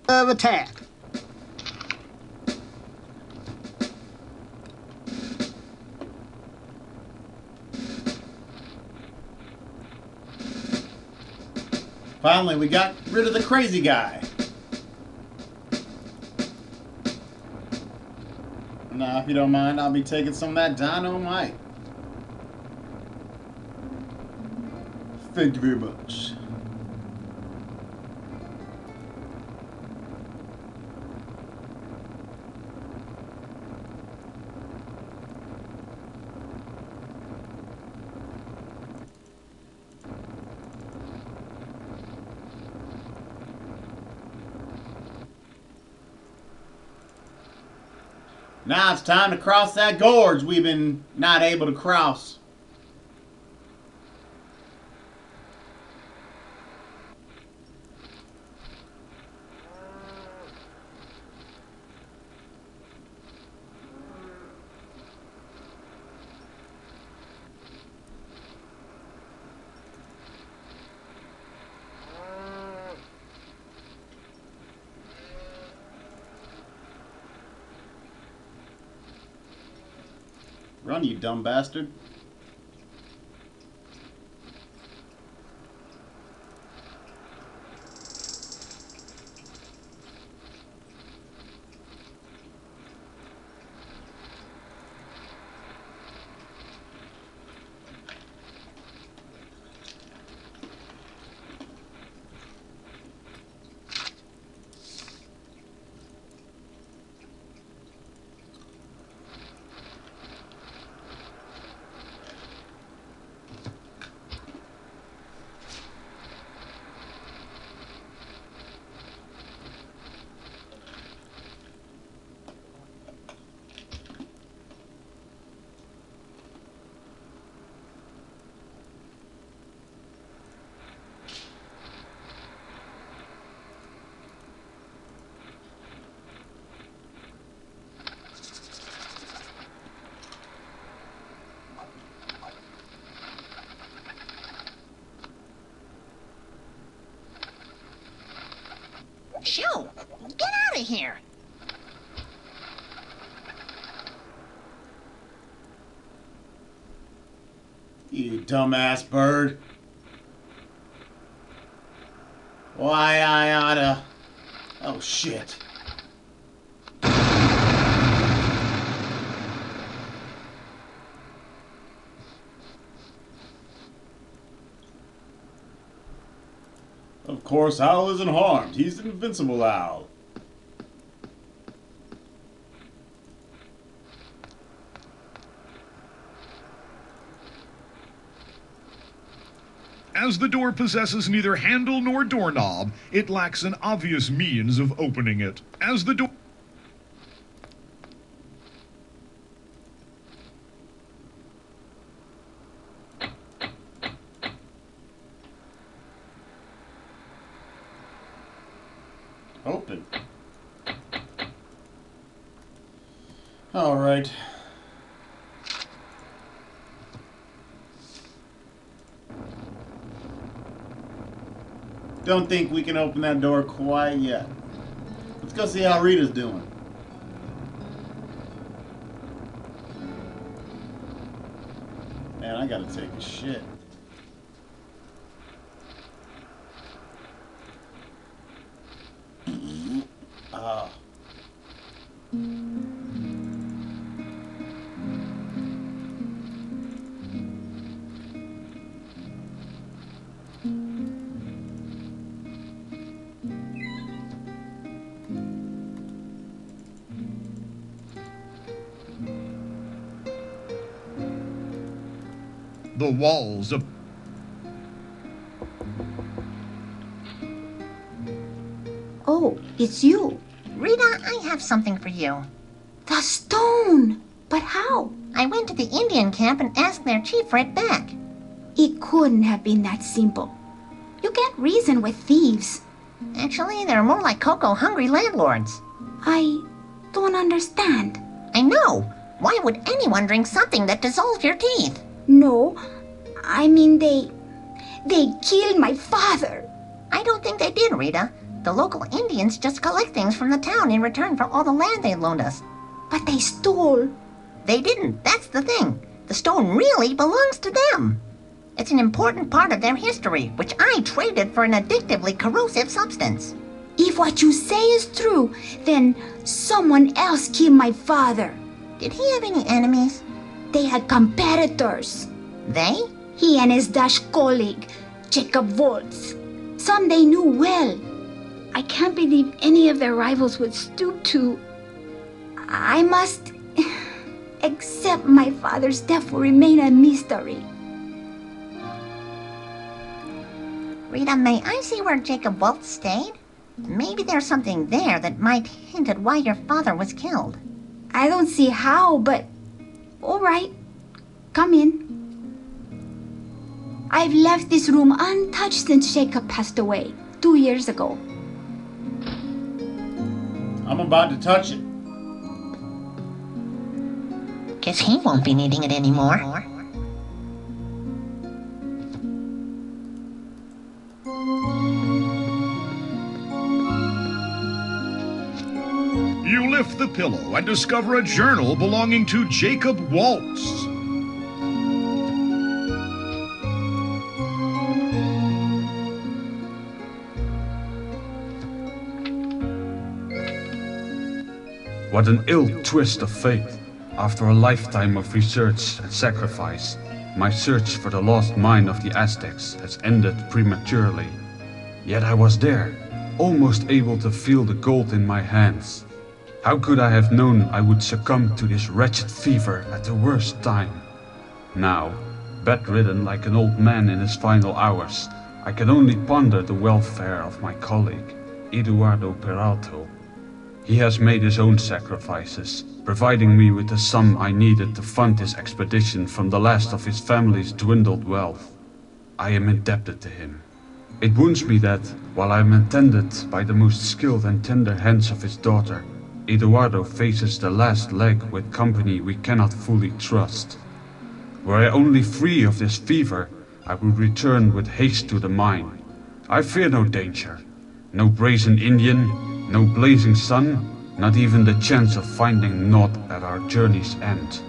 of attack. Finally, we got rid of the crazy guy. Now, if you don't mind, I'll be taking some of that dynamite. Thank you very much. Now it's time to cross that gorge we've been not able to cross. Run, you dumb bastard. Shoo! Get out of here! You dumbass bird. Why I oughta... Oh shit. Of course, Owl isn't harmed. He's an invincible owl. As the door possesses neither handle nor doorknob, it lacks an obvious means of opening it. As the door... Open. All right. Don't think we can open that door quite yet. Let's go see how Rita's doing. Man, I gotta take a shit. Ah. The walls of... Oh, it's you. Rita, I have something for you. The stone! But how? I went to the Indian camp and asked their chief for it back. It couldn't have been that simple. You can't reason with thieves. Actually, they're more like cocoa-hungry landlords. I don't understand. I know. Why would anyone drink something that dissolves your teeth? No, I mean they killed my father. I don't think they did, Rita. The local Indians just collect things from the town in return for all the land they loaned us. But they stole. They didn't, that's the thing. The stone really belongs to them. It's an important part of their history, which I traded for an addictively corrosive substance. If what you say is true, then someone else killed my father. Did he have any enemies? They had competitors. They? He and his Dutch colleague, Jacob Waltz. Some they knew well. I can't believe any of their rivals would stoop to... I must accept my father's death will remain a mystery. Rita, may I see where Jacob Waltz stayed? Maybe there's something there that might hint at why your father was killed. I don't see how, but... all right, come in. I've left this room untouched since Jacob passed away 2 years ago. I'm about to touch it. Guess he won't be needing it anymore. You lift the pillow and discover a journal belonging to Jacob Waltz. What an ill twist of fate. After a lifetime of research and sacrifice, my search for the lost mine of the Aztecs has ended prematurely. Yet I was there, almost able to feel the gold in my hands. How could I have known I would succumb to this wretched fever at the worst time? Now, bedridden like an old man in his final hours, I can only ponder the welfare of my colleague, Eduardo Peralto. He has made his own sacrifices, providing me with the sum I needed to fund his expedition from the last of his family's dwindled wealth. I am indebted to him. It wounds me that, while I am attended by the most skilled and tender hands of his daughter, Eduardo faces the last leg with company we cannot fully trust. Were I only free of this fever, I would return with haste to the mine. I fear no danger, no brazen Indian, no blazing sun, not even the chance of finding naught at our journey's end.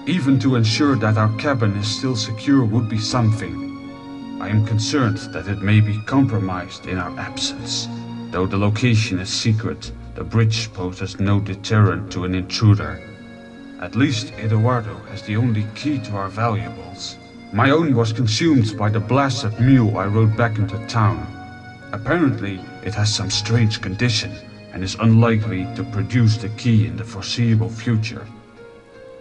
Even to ensure that our cabin is still secure would be something. I am concerned that it may be compromised in our absence. Though the location is secret, the bridge poses no deterrent to an intruder. At least Eduardo has the only key to our valuables. My own was consumed by the blasted mule I rode back into town. Apparently, it has some strange condition and is unlikely to produce the key in the foreseeable future.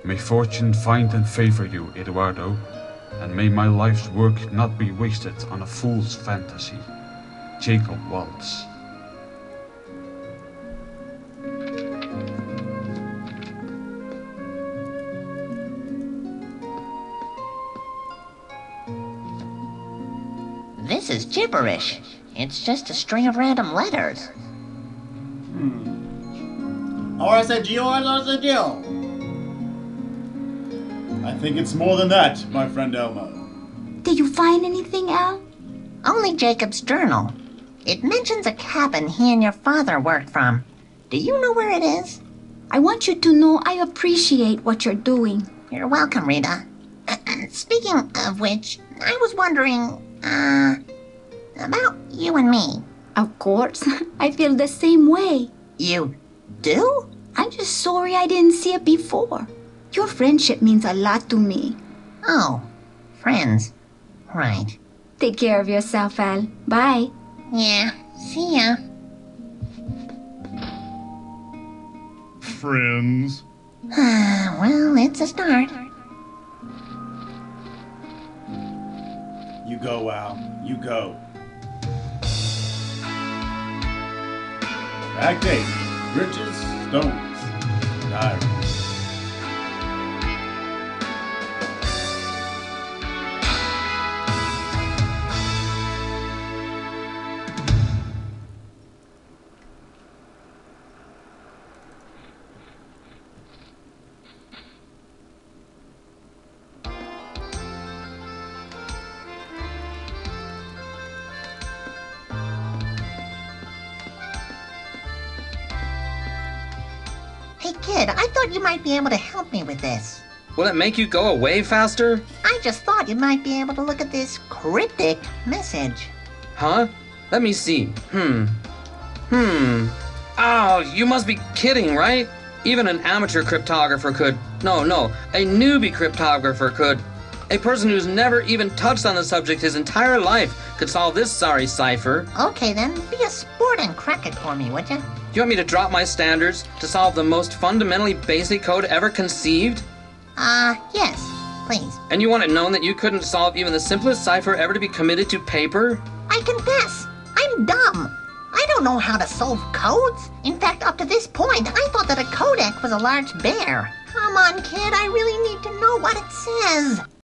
May fortune find and favor you, Eduardo, and may my life's work not be wasted on a fool's fantasy. Jacob Waltz. This is gibberish. It's just a string of random letters. I think it's more than that, my friend Elmo. Did you find anything, Al? Only Jacob's journal. It mentions a cabin he and your father worked from. Do you know where it is? I want you to know I appreciate what you're doing. You're welcome, Rita. Speaking of which, I was wondering, about you and me. Of course, I feel the same way. You do? I'm just sorry I didn't see it before. Your friendship means a lot to me. Oh, friends. Right. Take care of yourself, Al. Bye. Yeah, see ya. Friends. Well, it's a start. You go, Al. You go. Act 8. Bridges, Stones, Diary. Hey, kid, I thought you might be able to help me with this. Will it make you go away faster? I just thought you might be able to look at this cryptic message. Huh? Let me see. Oh, you must be kidding, right? Even an amateur cryptographer could. No, a newbie cryptographer could. A person who's never even touched on the subject his entire life could solve this sorry cipher. Okay then, be a sport and crack it for me, would ya? You want me to drop my standards to solve the most fundamentally basic code ever conceived? Yes, please. And you want it known that you couldn't solve even the simplest cipher ever to be committed to paper? I confess, I'm dumb. I don't know how to solve codes. In fact, up to this point, I thought that a codec was a large bear. Come on, kid, I really need to know what it says.